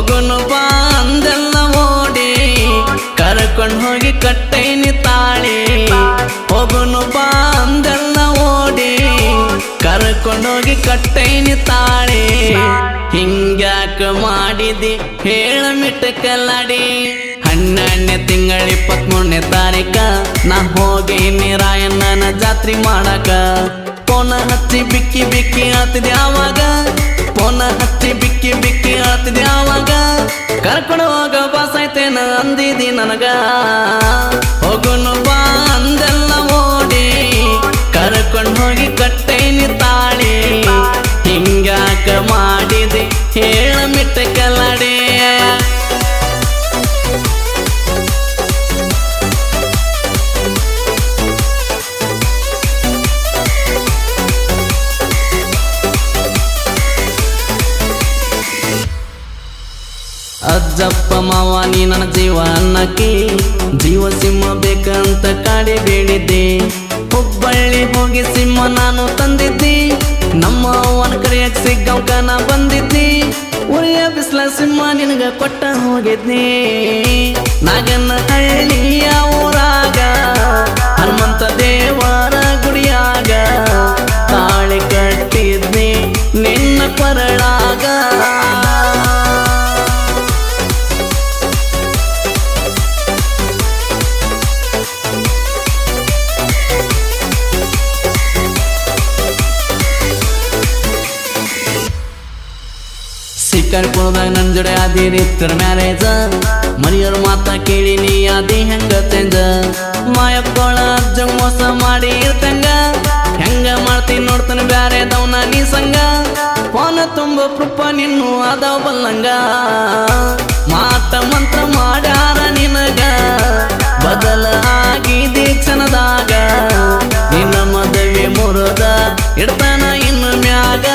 ಹೋಗುನು ಬಾ ಅಂದೆಲ್ಲ ಓಡಿ ಕರ್ಕೊಂಡು ಹೋಗಿ ಕಟ್ಟೈನಿ ತಾಳಿ ಹೋಗುನು ಬಾ ಅಂದೆಲ್ಲ ಓಡಿ ಕರ್ಕೊಂಡೋಗಿ ಕಟ್ಟೈನಿ ತಾಳಿ ಹಿಂಗ್ಯಾಕ ಮಾಡಿದಿ ಹೇಳ ಮಿಟ್ಟಕಲ್ಲಾಡಿ 12ನೇ ತಿಂಗಳ 23ನೇ ತಾರೀಕ ನಾ ಹೋಗೇನಿ ರಾಯಣ್ಣನ ಜಾತ್ರೆ ಮಾಡಾಕ ಪೋನ ಹಚ್ಚಿ ಬಿಕ್ಕಿ ಬಿಕ್ಕಿ ಆತಿದೆ ಆವಾಗ ಪೋನ ಹಚ್ಚಿ ಬಿಕ್ಕಿ ಬಿಕ್ಕಿ ಆತಿದೆ ಆವಾಗ ಕರ್ಕೊಂಡು ಹೋಗ ಬಾಸೈತೇನ ಅಂದಿದಿ ನನಗ ಹೋಗುನು ಬಾ ಅಂದೆಲ್ಲ ಓಡಿ ಕರ್ಕೊಂಡು ಹೋಗಿ ಕಟ್ಟೈನಿ ತಾಳಿ ಹಿಂಗ್ಯಾಕ ಮಾಡಿದೆ ಹೇಳ ಮಿಟ್ಟಕಲ್ಲಾಡಿ ಅಜ್ಜಪ್ಪ ಮಾವ ನೀ ನನ್ನ ಜೀವ ಅನ್ನಕ್ಕೆ ಜೀವ ಸಿಂಹ ಬೇಕಂತ ಕಾಡಿ ಬೇಡಿದ್ದೆ ಹುಬ್ಬಳ್ಳಿ ಹೋಗಿ ಸಿಂಹ ನಾನು ತಂದಿದ್ದಿ ನಮ್ಮ ಅವನ ಕರೆಯಕ್ ಸಿಗ್ಗಂಕ ನಾ ಬಂದಿದ್ದಿ ಉರಿಯ ಬಿಸ್ಲ ಸಿಂಹ ನಿನಗ ಕೊಟ್ಟ ಹೋಗಿದ್ನಿ ನಾಗನ್ನ ಹಳ್ಳಿಯ ಊರಾಗ ಹನುಮಂತ ದೇವರ ಗುಡಿಯಾಗ ತಾಳಿ ಕಟ್ಟಿದ್ನಿ ನಿನ್ನ ಕೊರಳಾಗ ಕರ್ಕೊಂಡಾಗ ನನ್ ಜೋಡೆ ಆದಿರಿ ಮ್ಯಾರೇಜ ಮನೆಯವ್ರ ಮಾತ ಕೇಳಿ ನೀ ಆದಿ ಹೆಂಗ ಚೇಂಜ ಮಾಯಪ್ಪಳ ಅಜ್ಜ ಮೋಸ ಮಾಡಿ ಇರ್ತಂಗ ಹೆಂಗ ಮಾಡ್ತೀನಿ ನೋಡ್ತಾನೆ ಬ್ಯಾರೆ ದವನ ನೀ ಸಂಗ ಫೋನ ತುಂಬ ಪ್ರೂಪ ನಿನ್ನು ಅದಾವ ಬಲ್ಲಂಗ ಮಾತ ಮಂತ್ರ ಮಾಡ್ಯಾರ ನಿನಗ ಬದಲ ಆಗಿದೆ ಕ್ಷಣದಾಗ ನಿನ್ನ ಮದುವೆ ಮುರದ ಇಡ್ತಾನ ಇನ್ನು ಮ್ಯಾಗ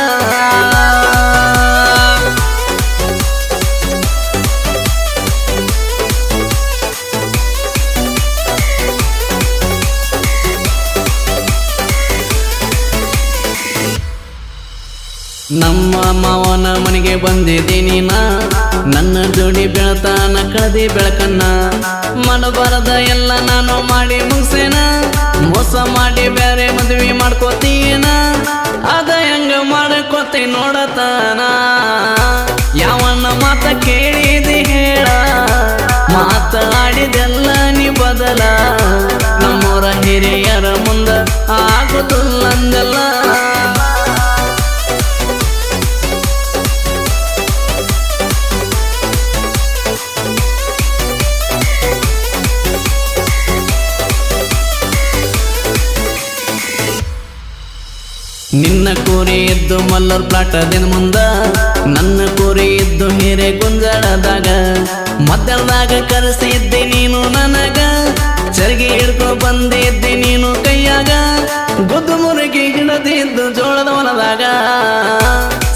ನಮ್ಮ ಮಾವನ ಮನೆಗೆ ಬಂದಿದ್ದೀನಿ ನಾ ನನ್ನ ಜೋಡಿ ಬೆಳತಾನ ಕಳದಿ ಬೆಳಕನ್ನ ಮಾಡಬಾರದ ಎಲ್ಲ ನಾನು ಮಾಡಿ ಮುಗಿಸೇನ ಮೋಸ ಮಾಡಿ ಬೇರೆ ಮದುವೆ ಮಾಡ್ಕೋತೀನ ಅದ ಹೆಂಗ ಮಾಡ್ಕೋತಿ ನೋಡತಾನ ಯಾವನ್ನ ಮಾತ ಕೇಳಿದಿ ಹೇಳ ಮಾತಾಡಿದೆಲ್ಲ ನೀ ಬದಲ ನಮ್ಮೂರ ಹಿರಿಯರ ಮುಂದ ಆಗುದಿಲ್ಲಂದಲ್ಲ ನಿನ್ನ ಕೂರಿ ಇದ್ದು ಮಲ್ಲರ್ ಪ್ಲಾಟದಿನ ಮುಂದ ನನ್ನ ಕೂರಿ ಇದ್ದು ಹಿರೇ ಗುಂಜಾಳದಾಗ ಮದ್ದಲ್ದಾಗ ಕರೆಸಿದ್ದೆ ನೀನು ನನಗ ಚರ್ಗಿ ಹಿಡ್ಕೊ ಬಂದಿದ್ದೆ ನೀನು ಕೈಯಾಗ ಗುದ್ದು ಮುರುಗಿ ಹಿಡದಿದ್ದು ಜೋಳದ ಹೊಲದಾಗ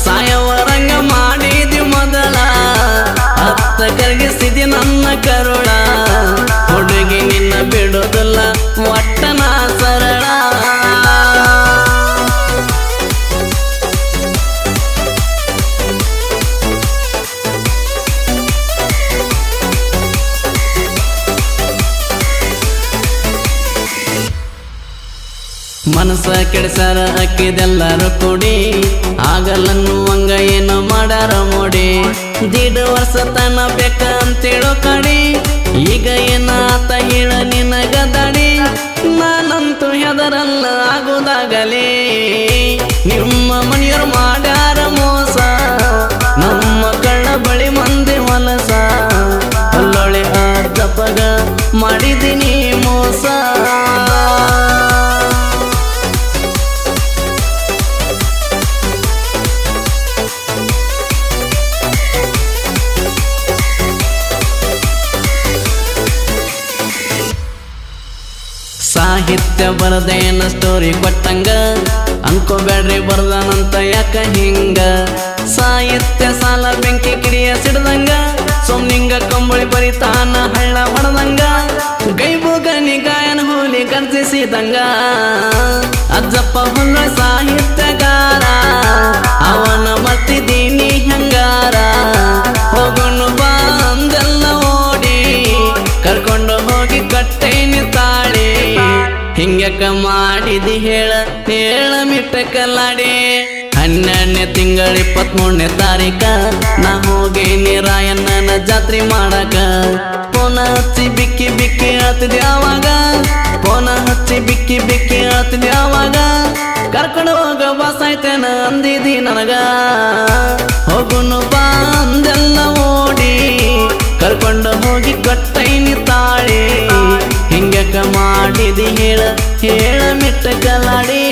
ಸಾಯವರಂಗ ಮಾಡಿದಿ ಮೊದಲ ಅತ್ತ ಕರಗಿಸಿದಿ ನನ್ನ ಕರುಳ ಹುಡುಗಿ ನಿನ್ನ ಬಿಡೋದಿಲ್ಲ ಒಟ್ಟನ ಸರಳ ಮನಸ್ಸ ಕೆಡಿಸಾರ ಅಕ್ಕಿದೆಲ್ಲರೂ ಕೂಡಿ ಆಗಲ್ಲನ್ನು ಹಂಗ ಏನೋ ಮಾಡಾರ ಮೋಡಿ 1.5 ವರ್ಷ ತನ ಬೇಕಂತೇಳೋ ಕಡಿ ಈಗ ಏನಾತ ಹೇಳ ನಿನಗ ದಾಡಿ ನಾನಂತೂ ಹೆದರಲ್ಲ ಆಗುದಾಗಲೇ ನಿಮ್ಮ ಮನೆಯವ್ರು ಮಾಡ್ಯಾರ ಮೋಸ ನಮ್ಮ ಕಳ್ಳ ಬಳಿ ಮಂದಿ ಹೊಲಸ ಅಲ್ಲೊಳೆ ಅಜ್ಜಪ್ಪಗ ಮಾಡಿದ್ದೀನಿ ಮೋಸ ಸಾಹಿತ್ಯ ಬರದೇನ ಸ್ಟೋರಿ ಕೊಟ್ಟಂಗ ಅನ್ಕೋಬೇಡ್ರಿ ಬರ್ದಾನಂತ ಯಾಕ ಹಿಂಗ ಸಾಹಿತ್ಯ ಸಾಲ ಬೆಂಕಿ ಕಿಡಿಯ ಸಿಡ್ದಂಗ ಸೊಮ್ನಿಂಗ ಕಂಬಳಿ ಬರಿತಾನ ಹಳ್ಳ ಹೊಡೆದಂಗ ಗೈಬುಗನಿ ಗಾಯನ ಹೋಲಿ ಗರ್ಜಿಸಿದಂಗ ಅಜ್ಜಪ್ಪ ಹುಲ್ಲ ಸಾಹಿತ್ಯಗಾರ ಅವನ ಮರ್ತಿದ್ದೀನಿ ಹಂಗಾರ ಹೋಗುನು ಹಿಂಗ್ಯಾಕ ಮಾಡಿದಿ ಹೇಳ ಹೇಳ ಮಿಟ್ಟ ಕಲ್ಲಾಡಿ 12ನೇ ತಿಂಗಳ 23ನೇ ತಾರೀಕ ನಾ ಹೋಗೇನಿ ರಾಯಣ್ಣನ ಜಾತ್ರೆ ಮಾಡಾಕ ಫೋನ ಹಚ್ಚಿ ಬಿಕ್ಕಿ ಬಿಕ್ಕಿ ಹೇಳ್ತಿದ್ದೆ ಅವಾಗ ಫೋನ ಹಚ್ಚಿ ಬಿಕ್ಕಿ ಬಿಕ್ಕಿ ಹೇಳ್ತಿದ್ದೆ ಅವಾಗ ಕರ್ಕೊಂಡು ಹೋಗ ಬಾಸಾಯ್ತೇನ ಅಂದಿದಿ ನನಗ ಹೋಗುನು ಬಾ ಅಂದೆಲ್ಲ ಓಡಿ ಕರ್ಕೊಂಡು ಹೋಗಿ ಕಟ್ಟೈನಿ ತಾಳಿ ಹಿಂಗ್ಯಾಕ ಮಾಡಿದಿ ಹೇಳ ಹೇಳ ಮಿಟ್ಟ ಕಲ್ಲಾಡಿ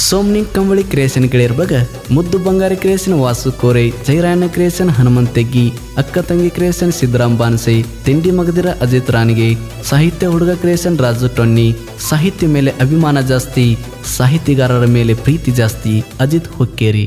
ಸೋಮ್ನಿ ಕಂಬಳಿ ಕ್ರಿಯೇಷನ್ ಗೆಳೆಯರ್ಬಾಗ ಮುದ್ದು ಬಂಗಾರಿ ಕ್ರಿಯೇಷನ್ ವಾಸು ಕೋರೈ ಜೈರಾಯಣ್ಣ ಕ್ರಿಯೇಷನ್ ಹನುಮಂತ ತೆಗ್ಗಿ ಅಕ್ಕ ತಂಗಿ ಕ್ರಿಯೇಷನ್ ಸಿದ್ದರಾಮ್ ಬಾನ್ಸೈ ತಿಂಡಿ ಮಗದಿರ ಅಜಿತ್ ರಾಣಿಗೆ ಸಾಹಿತ್ಯ ಹುಡುಗ ಕ್ರಿಯೇಷನ್ ರಾಜು ಟೊನ್ನಿ ಸಾಹಿತ್ಯ ಮೇಲೆ ಅಭಿಮಾನ ಜಾಸ್ತಿ ಸಾಹಿತಿಗಾರರ ಮೇಲೆ ಪ್ರೀತಿ ಜಾಸ್ತಿ ಅಜಿತ್ ಹುಕ್ಕೇರಿ